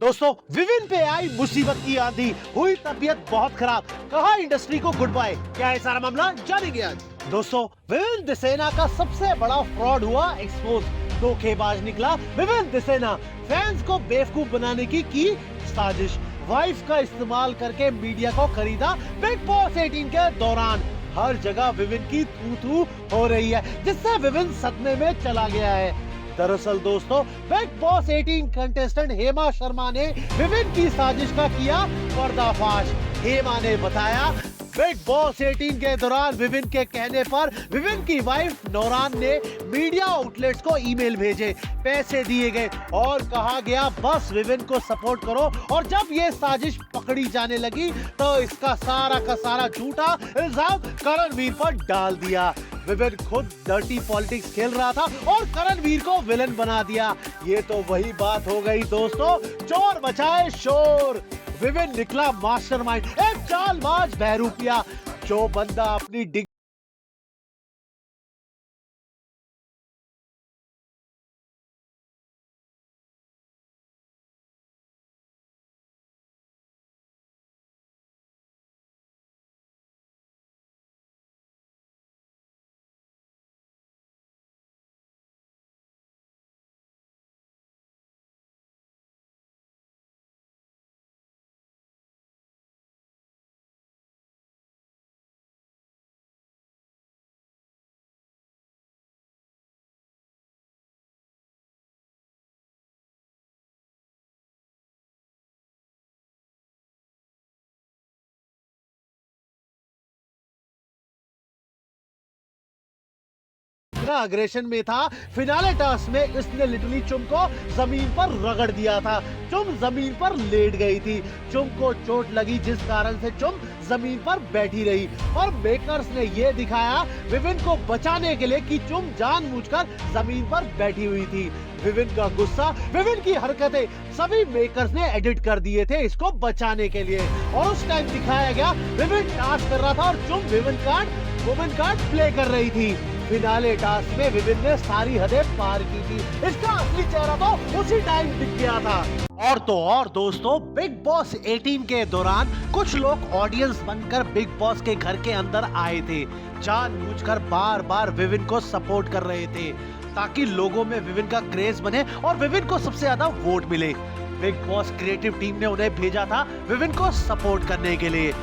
दोस्तों विविन पे आई मुसीबत की आंधी, हुई तबीयत बहुत खराब, कहा इंडस्ट्री को गुड बाय। क्या है सारा मामला, जानेंगे आज। दोस्तों विविन दिसेना का सबसे बड़ा फ्रॉड हुआ एक्सपोज। धोखेबाज निकला विविन दिसेना। फैंस को बेवकूफ बनाने की साजिश। वाइफ का इस्तेमाल करके मीडिया को खरीदा बिग बॉस 18 के दौरान। हर जगह विविन की थू थू हो रही है, जिससे विविन सदमे में चला गया है। दरअसल दोस्तों big Boss 18 contestant Hema Sharma ने विविन की साजिश का किया पर्दाफाश। हेमा ने बताया बिग बॉस 18 के दौरान विविन के कहने पर विविन की वाइफ नौरान ने मीडिया आउटलेट्स को ईमेल भेजे, पैसे दिए गए और कहा गया बस विविन को सपोर्ट करो। और जब ये साजिश पकड़ी जाने लगी तो इसका सारा का सारा झूठा इल्जाम करणवीर पर डाल दिया। विविन खुद डर्टी पॉलिटिक्स खेल रहा था और करणवीर को विलन बना दिया। ये तो वही बात हो गई दोस्तों, चोर मचाए शोर। विविन निकला मास्टरमाइंड, एक चालबाज बहरूपिया। जो बंदा अपनी अग्रेशन में था, फिनाले टास्क में इसने लिटरली चुम को जमीन पर रगड़ दिया था। चुम जमीन पर लेट गई थी। चुम को चोट लगी, जिस कारण से चुम जमीन पर बैठी रही। और मेकर्स ने यह दिखाया विविन को बचाने के लिए कि चुम जानबूझकर जमीन पर बैठी हुई थी। विविन का गुस्सा, विविन की हरकतें सभी मेकर्स ने एडिट कर दिए थे इसको बचाने के लिए। और उस टाइम दिखाया गया विविन टास्क कर रहा था और चुम वुमेन कार्ड प्ले कर रही थी। फिनाले टास्क में विविन ने सारी हदें पार की थी। इसका असली चेहरा तो उसी टाइम दिख गया था। और तो और दोस्तों बिग बॉस 18 के दौरान कुछ लोग ऑडियंस बनकर बिग बॉस के घर के अंदर आए थे, जानबूझकर बार बार विविन को सपोर्ट कर रहे थे ताकि लोगों में विविन का क्रेज बने और विविन को सबसे ज्यादा वोट मिले। बिग बॉस क्रिएटिव टीम ने उन्हें भेजा था विविन को सपोर्ट करने के लिए।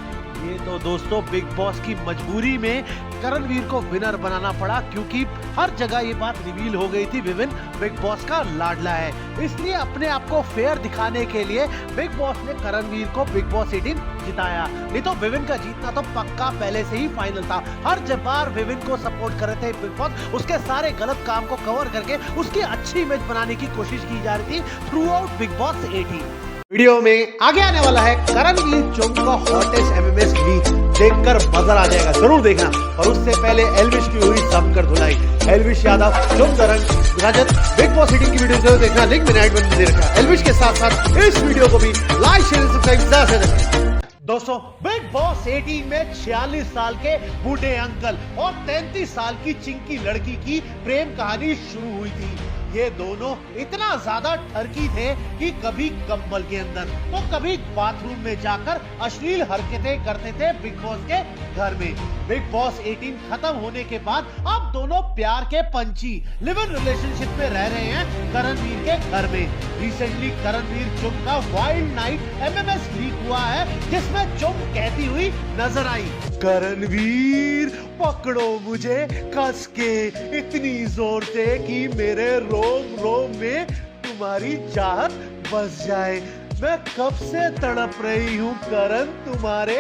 ये तो दोस्तों बिग बॉस की मजबूरी में करणवीर को विनर बनाना पड़ा, क्योंकि हर जगह ये बात रिवील हो गई थी विविन बिग बॉस का लाडला है। इसलिए अपने आप को फेयर दिखाने के लिए बिग बॉस ने करणवीर को बिग बॉस 18 जिताया। नहीं तो विविन का जीतना तो पक्का पहले से ही फाइनल था। हर बार विविन को सपोर्ट कर रहे थे बिग बॉस, उसके सारे गलत काम को कवर करके उसकी अच्छी इमेज बनाने की कोशिश की जा रही थी through out big Boss 18। Video में आगे आने वाला है करणवीर चुम का हॉटेस्ट एमएमएस लीग, देखकर मजा आ जाएगा, जरूर देखना। और उससे पहले एल्विश की हुई जमकर धुलाई। एल्विश यादव, चुम दरंग, रजत, बिग बॉस 18 की वीडियो जरूर देखना, लिंक मैंने ऐड में दे रखा। एल्विश के साथ साथ इस वीडियो को भी लाइक शेयर सब्सक्राइब। दोस्तों बिग बॉस 18 में 46 साल के बूढ़े अंकल और 33 साल की चिंकी लड़की की प्रेम कहानी शुरू हुई थी। ये दोनों इतना ज्यादा ठरकी थे कि कभी कंबल के अंदर तो कभी बाथरूम में जाकर अश्लील हरकतें करते थे बिग बॉस के घर में। बिग बॉस 18 खत्म होने के बाद अब दोनों प्यार के पंछी लिव इन रिलेशनशिप में रह रहे हैं करणवीर के घर में। रिसेंटली करणवीर चुम का वाइल्ड नाइट एमएमएस लीक हुआ है, जिसमें चुम कहती हुई नजर आई, करणवीर पकड़ो मुझे कस के इतनी जोर से कि मेरे रोम रोम में तुम्हारी चाहत बस जाए। मैं कब से तड़प रही हूँ करण तुम्हारे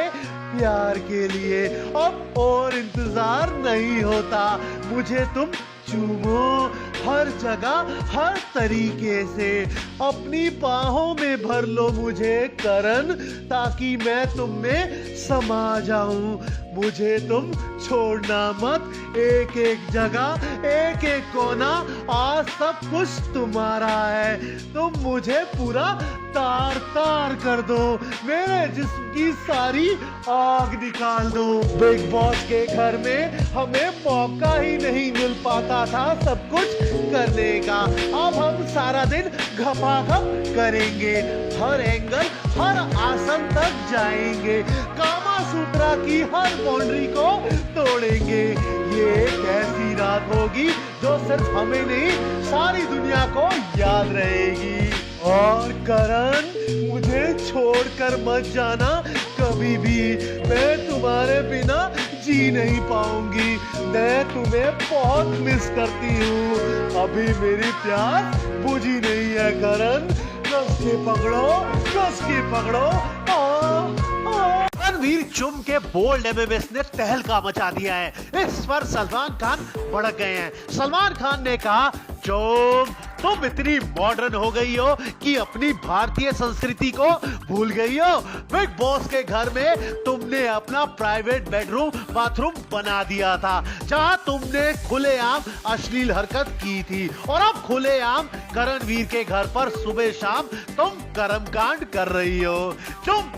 प्यार के लिए, अब और इंतजार नहीं होता। मुझे तुम चूमो हर जगह हर तरीके से, अपनी बाहों में भर लो मुझे करण, ताकि मैं तुम में समा जाऊं। मुझे तुम छोड़ना मत, एक एक जगह, एक एक कोना, आज सब कुछ तुम्हारा है। तुम मुझे पूरा तार तार कर दो, मेरे जिस्म की सारी आग निकाल दो। बिग बॉस के घर में हमें मौका ही नहीं मिल पाता था सब कुछ करने का, अब हम सारा दिन घपाघप करेंगे, हर एंगल, हर आसन तक जाएंगे, कामा सूत्रा की हर बाउंड्री को तोड़ेंगे। ये एक ऐसी रात होगी जो सिर्फ हमें नहीं, सारी दुनिया को याद रहेगी। और करण, मुझे छोड़कर मत जाना कभी भी, मैं तुम्हारे बिना जी नहीं पाऊंगी, मैं तुम्हें बहुत मिस करती हूँ। अभी मेरी प्यास बुझी नहीं है करण, कस के पकड़ो, कस के पकड़ो। रणवीर चुम के बोल्ड एमएमएस ने तहलका मचा दिया है। इस पर सलमान खान भड़क गए हैं। सलमान खान ने कहा, चुम तुम इतनी मॉडर्न हो गई हो कि अपनी भारतीय संस्कृति को भूल गई हो। बिग बॉस के घर में तुमने अपना प्राइवेट बेडरूम बाथरूम बना दिया था, जहां तुमने खुलेआम अश्लील हरकत की थी, और अब खुलेआम करणवीर के घर पर सुबह शाम तुम कर्मकांड कर रही हो।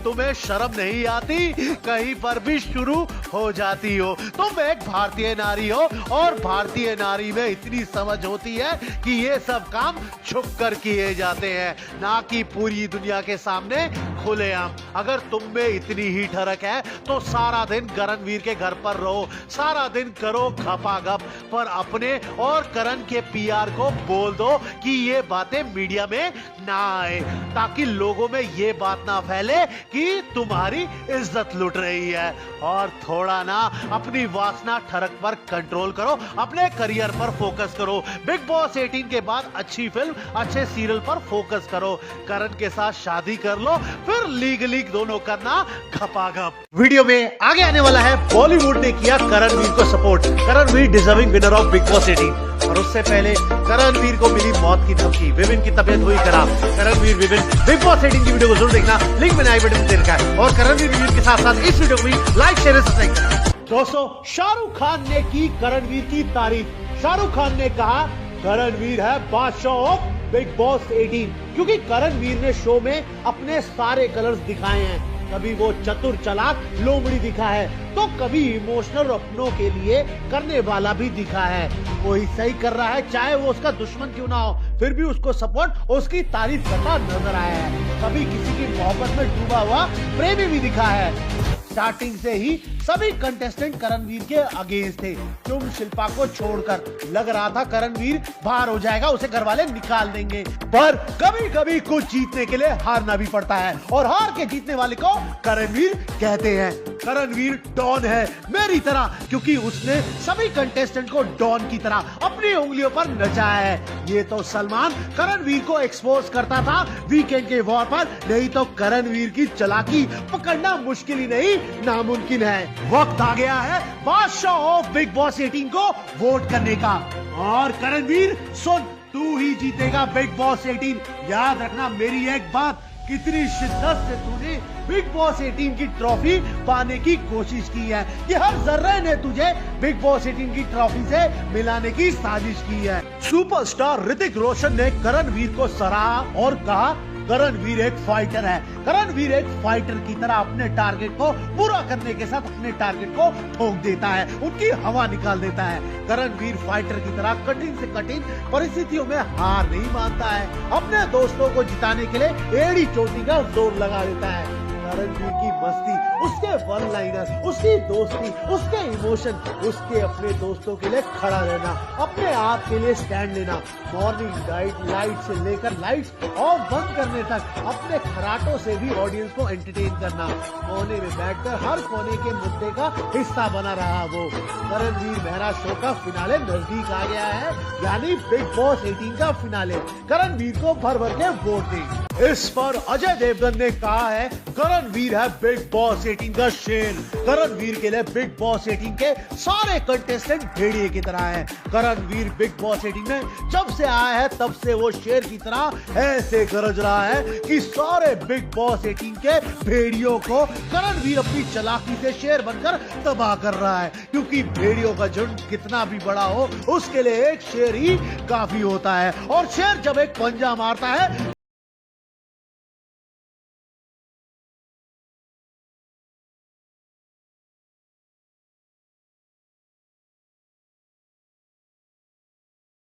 तुम्हें शर्म नहीं आती? कहीं पर भी शुरू हो जाती हो। तुम एक भारतीय नारी हो, और भारतीय नारी में इतनी समझ होती है कि ये सब काम छुप कर किए जाते हैं, ना कि पूरी दुनिया के सामने खुलेआम। अगर तुम में इतनी ही ठरक है तो सारा दिन करणवीर के घर पर रहो, सारा दिन करो घपाघप, पर अपने और करण के पीआर को बोल दो कि ये बातें मीडिया में ना आए, ताकि लोगों में ये बात ना फैले कि तुम्हारी इज्जत लुट रही है। और थोड़ा ना अपनी वासना ठरक पर कंट्रोल करो, अपने करियर पर फोकस करो। बिग बॉस 18 के बाद अच्छी फिल्म, अच्छे सीरियल पर फोकस करो। करण के साथ शादी कर लो, फिर लीग दोनों करना घपाघप। वीडियो में आगे आने वाला है, बॉलीवुड ने किया करणवीर को support, Karanveer deserving winner of Bigg Boss 18। और उससे पहले करणवीर को मिली मौत की धमकी, विभिन्न की तबीयत हुई खराब। करणवीर विभिन्न बिग बॉस 18 की वीडियो को जरूर देखना, लिंक मैंने आई बटन में दे रखा है। और करणवीर विभिन्न के साथ साथ इस वीडियो को भी लाइक, शेयर, सब्सक्राइब करें। दोस्तों, शाहरुख खान ने की करणवीर की तारीफ। शाहरुख खान ने कहा, करणवीर है बादशाह ऑफ बिग बॉस 18, क्योंकि करणवीर ने शो में अपने सारे कलर्स दिखाए हैं। कभी वो चतुर चालाक लोमड़ी दिखा है, तो कभी इमोशनल अपनों के लिए करने वाला भी दिखा है। कोई सही कर रहा है, चाहे वो उसका दुश्मन क्यों ना हो, फिर भी उसको सपोर्ट, उसकी तारीफ करता नजर आया है। कभी किसी की मोहब्बत में डूबा हुआ प्रेमी भी दिखा है। स्टार्टिंग से ही सभी कंटेस्टेंट करणवीर के अगेंस्ट थे। तुम शिल्पा को छोड़कर लग रहा था करणवीर बाहर हो जाएगा, उसे घर वाले निकाल देंगे, पर कभी कभी कुछ जीतने के लिए हारना भी पड़ता है, और हार के जीतने वाले को करणवीर कहते हैं। करणवीर डॉन है मेरी तरह, क्योंकि उसने सभी कंटेस्टेंट को डॉन की तरह अपनी उंगलियों पर नचाया है। ये तो सलमान करणवीर को एक्सपोज करता था वीकेंड के वॉर पर, नहीं तो करणवीर की चालाकी पकड़ना मुश्किल ही नहीं, नामुमकिन है। वक्त आ गया है बादशाह ऑफ बिग बॉस 18 को वोट करने का, और करणवीर सुन, तू ही जीतेगा बिग बॉस 18। याद रखना मेरी एक बात, कितनी शिद्दत से तूने बिग बॉस 18 की ट्रॉफी पाने की कोशिश की है, कि हर जर्रे ने तुझे बिग बॉस 18 की ट्रॉफी से मिलाने की साजिश की है। सुपरस्टार ऋतिक रोशन ने करणवीर को सराहा और कहा, करणवीर एक फाइटर है। करणवीर एक फाइटर की तरह अपने टारगेट को पूरा करने के साथ अपने टारगेट को ठोक देता है, उनकी हवा निकाल देता है। करणवीर फाइटर की तरह कठिन से कठिन परिस्थितियों में हार नहीं मानता है, अपने दोस्तों को जिताने के लिए एड़ी चोटी का जोर लगा देता है। करणवीर की मस्ती, उसके वन लाइनर, उसकी दोस्ती, उसके इमोशन, उसके अपने दोस्तों के लिए खड़ा रहना, अपने आप के लिए स्टैंड लेना, मॉर्निंग लाइट से लेकर लाइट्स ऑफ बंद करने तक अपने खराटों से भी ऑडियंस को एंटरटेन करना, कोने में बैठकर हर कोने के मुद्दे का हिस्सा बना रहा वो। करणवीर मेहरा शो का फिनाले नजदीक आ गया है, यानी बिग बॉस 18 का फिनाले। करणवीर को भर भर के वोट दें। इस पर अजय देवगन ने कहा है करणवीर है बिग बॉस 18 का शेर। करणवीर के लिए बिग बॉस 18 के सारे कंटेस्टेंट भेड़िए की तरह हैं। करणवीर बिग बॉस 18 में जब से आया है तब से वो शेर की तरह ऐसे गरज रहा है कि सारे बिग बॉस 18 के भेड़ियों को करणवीर अपनी चालाकी से शेर बनकर तबाह कर रहा है, क्योंकि भेड़ियों का झुंड कितना भी बड़ा हो उसके लिए एक शेर ही काफी होता है। और शेर जब एक पंजा मारता है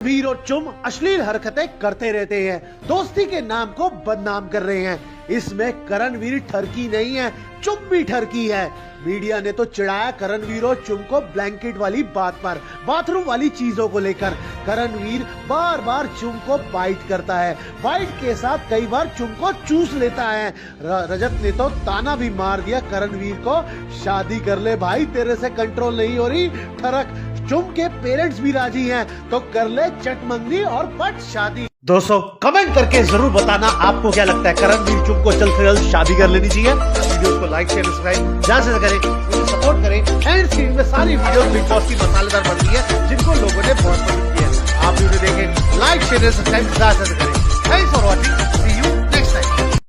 वीर और चुम अश्लील हरकतें करते रहते हैं, दोस्ती के नाम को बदनाम कर रहे हैं। इसमें करणवीर ठरकी नहीं है, चुम भी ठरकी है। मीडिया ने तो चिढ़ाया करणवीर और चुम को ब्लैंकेट वाली बात पर, बाथरूम वाली चीजों को लेकर। करणवीर बार बार चुम को बाइट करता है, बाइट के साथ कई बार चुम को चूस लेता है। रजत ने तो ताना भी मार दिया करणवीर को, शादी कर ले भाई, तेरे से कंट्रोल नहीं हो रही ठरक। चुम के पेरेंट्स भी राजी हैं तो कर ले चटमंगनी और पट शादी। दोस्तों कमेंट करके जरूर बताना आपको क्या लगता है, करणवीर चुम को जल्द से जल्द शादी कर लेनी चाहिए। वीडियो को लाइक शेयर सब्सक्राइब ज्यादा से करें, मुझे सपोर्ट करें। एंड स्क्रीन में सारी वीडियो बिग बॉस की मसालेदार बन रही है जिनको लोगों ने बहुत पसंद किया है। आप वीडियो देखें, लाइक शेयर सब्सक्राइब ज्यादा से करें। Thanks for watching.